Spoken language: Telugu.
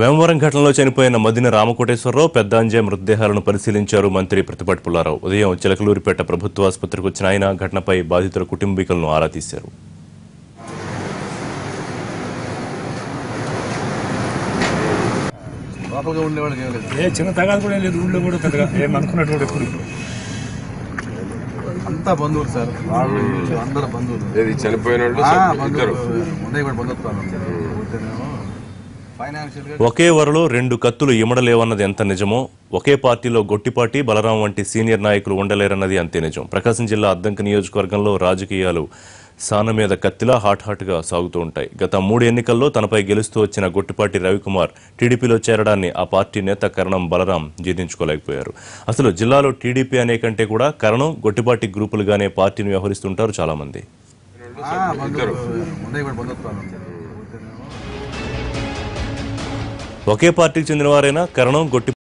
వేమవరం ఘటనలో చనిపోయిన మదిన రామకోటేశ్వరరావు పెద్దాంజే మృతదేహాలను పరిశీలించారు మంత్రి ప్రతిపాటి పుల్లారావు. ఉదయం చిలకలూరిపేట ప్రభుత్వ ఆసుపత్రికి వచ్చిన ఆయన ఘటనపై బాధితుల కుటుంబీకులను ఆరా తీశారు. అంతా బంధువులు సార్, అందరూ బంధువులు. ఒకే వరలో రెండు కత్తులు ఇమడలేవన్నది ఎంత నిజమో, ఒకే పార్టీలో గొట్టిపాటి బలరాం వంటి సీనియర్ నాయకులు ఉండలేరన్నది అంతే నిజం. ప్రకాశం జిల్లా అద్దంకి నియోజకవర్గంలో రాజకీయాలు సాన మీద కత్తిలా హాట్గా సాగుతూ ఉంటాయి. గత 3 ఎన్నికల్లో తనపై గెలుస్తూ వచ్చిన గొట్టిపాటి రవికుమార్ టీడీపీలో చేరడాన్ని ఆ పార్టీ నేత కరణం బలరాం జీర్ణించుకోలేకపోయారు. అసలు జిల్లాలో టీడీపీ అనే కంటే కూడా కరణం గొట్టిపాటి గ్రూపులుగానే పార్టీని వ్యవహరిస్తుంటారు చాలా మంది. ఒకే పార్టీకి చెందిన వారైనా కరణం గొట్టి